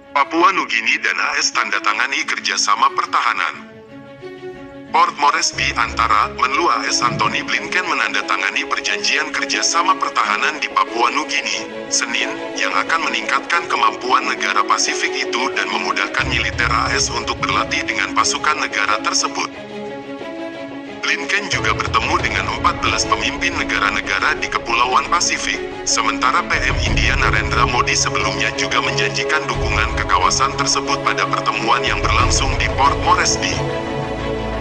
Papua Nugini dan AS tanda tangani kerjasama pertahanan. Port Moresby antara Menlu AS Antony Blinken menandatangani perjanjian kerjasama pertahanan di Papua Nugini, Senin, yang akan meningkatkan kemampuan negara Pasifik itu dan memudahkan militer AS untuk berlatih dengan pasukan negara tersebut. Blinken juga bertemu dengan 14 pemimpin negara-negara di Kepulauan Pasifik, sementara PM India Narendra Modi sebelumnya juga menjanjikan dukungan ke kawasan tersebut pada pertemuan yang berlangsung di Port Moresby.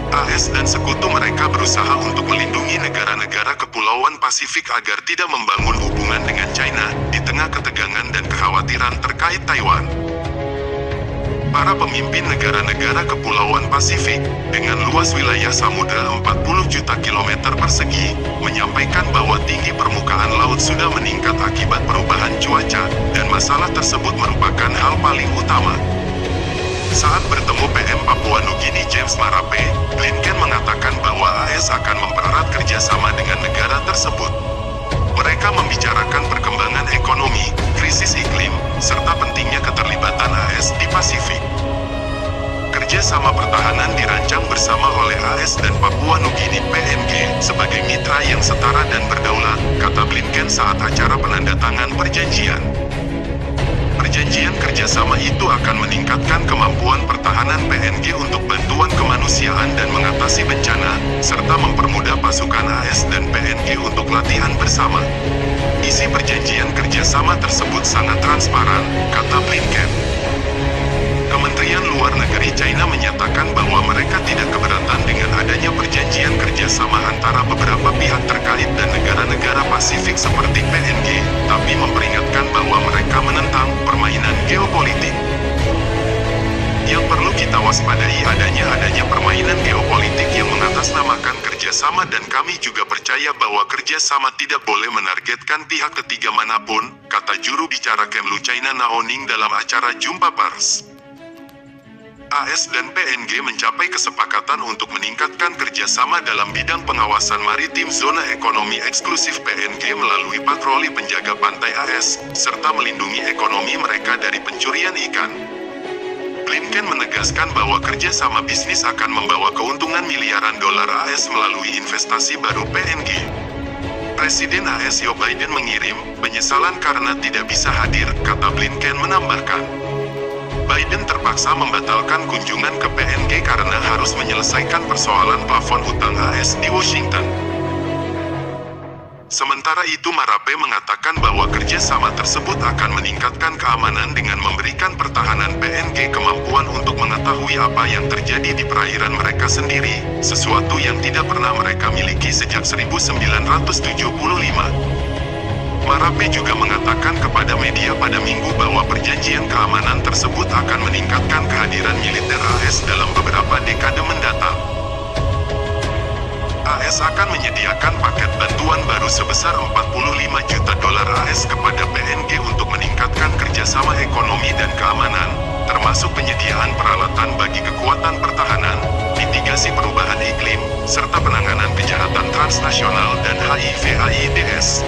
AS dan sekutu mereka berusaha untuk melindungi negara-negara Kepulauan Pasifik agar tidak membangun hubungan dengan China, di tengah ketegangan dan kekhawatiran terkait Taiwan. Para pemimpin negara-negara Kepulauan Pasifik, dengan luas wilayah samudra 40 juta kilometer persegi, menyampaikan bahwa tinggi permukaan laut sudah meningkat akibat perubahan cuaca, dan masalah tersebut merupakan hal paling utama. Saat bertemu PM Papua Nugini James Marape, Blinken mengatakan bahwa AS akan mempererat kerjasama dengan negara tersebut. Mereka membicarakan perkembangan ekonomi, krisis iklim, serta pentingnya keterlibatan AS di Pasifik. Kerjasama pertahanan dirancang bersama oleh AS dan Papua Nugini PNG sebagai mitra yang setara dan berdaulat, kata Blinken saat acara penandatangan perjanjian. Perjanjian kerjasama itu akan meningkatkan kemampuan pertahanan PNG untuk bantuan kemanusiaan dan mengatasi bencana, serta mempermudah pasukan AS dan PNG untuk latihan bersama. Isi perjanjian kerjasama tersebut sangat transparan, kata Blinken. Kementerian Luar Negeri China menyatakan bahwa mereka tidak keberatan dengan adanya perjanjian kerjasama antara beberapa pihak terkait dan negara-negara Pasifik seperti PNG, tapi memperingatkan bahwa mereka menentang permainan geopolitik. Yang perlu kita waspadai adanya permainan geopolitik yang mengatasnamakan kerjasama dan kami juga percaya bahwa kerjasama tidak boleh menargetkan pihak ketiga manapun, kata juru bicara Kemlu China Nao Ning dalam acara jumpa pers. AS dan PNG mencapai kesepakatan untuk meningkatkan kerjasama dalam bidang pengawasan maritim zona ekonomi eksklusif PNG melalui patroli penjaga pantai AS, serta melindungi ekonomi mereka dari pencurian ikan. Blinken menegaskan bahwa kerjasama bisnis akan membawa keuntungan miliaran dolar AS melalui investasi baru PNG. Presiden AS Joe Biden mengirim penyesalan karena tidak bisa hadir, kata Blinken menambahkan. Biden terpaksa membatalkan kunjungan ke PNG karena harus menyelesaikan persoalan plafon hutang AS di Washington. Sementara itu Marape mengatakan bahwa kerjasama tersebut akan meningkatkan keamanan dengan memberikan pertahanan PNG kemampuan untuk mengetahui apa yang terjadi di perairan mereka sendiri, sesuatu yang tidak pernah mereka miliki sejak 1975. Marape juga mengatakan kepada media pada Minggu bahwa perjanjian keamanan tersebut akan meningkatkan kehadiran militer AS dalam beberapa dekade mendatang. AS akan menyediakan paket bantuan baru sebesar 45 juta dolar AS kepada PNG untuk meningkatkan kerjasama ekonomi dan keamanan, termasuk penyediaan peralatan bagi kekuatan pertahanan, mitigasi perubahan iklim, serta penanganan kejahatan transnasional dan HIV/AIDS.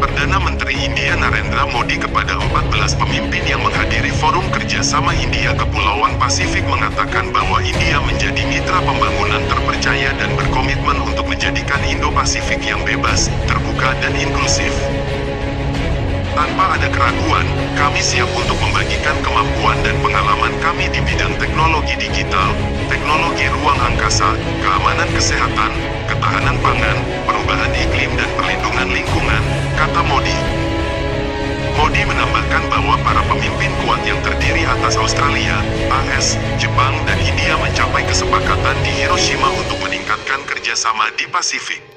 Perdana Menteri India Narendra Modi kepada 14 pemimpin yang menghadiri Forum Kerjasama India Kepulauan Pasifik mengatakan bahwa India menjadi mitra pembangunan terpercaya dan berkomitmen untuk menjadikan Indo-Pasifik yang bebas, terbuka dan inklusif. Tanpa ada keraguan, kami siap untuk membagikan kemampuan dan pengalaman kami di bidang teknologi digital, teknologi ruang angkasa, keamanan kesehatan, ketahanan pangan, perubahan iklim dan perlindungan lingkungan, kata Modi. Modi menambahkan bahwa para pemimpin kuat yang terdiri atas Australia, AS, Jepang dan India mencapai kesepakatan di Hiroshima untuk meningkatkan kerjasama di Pasifik.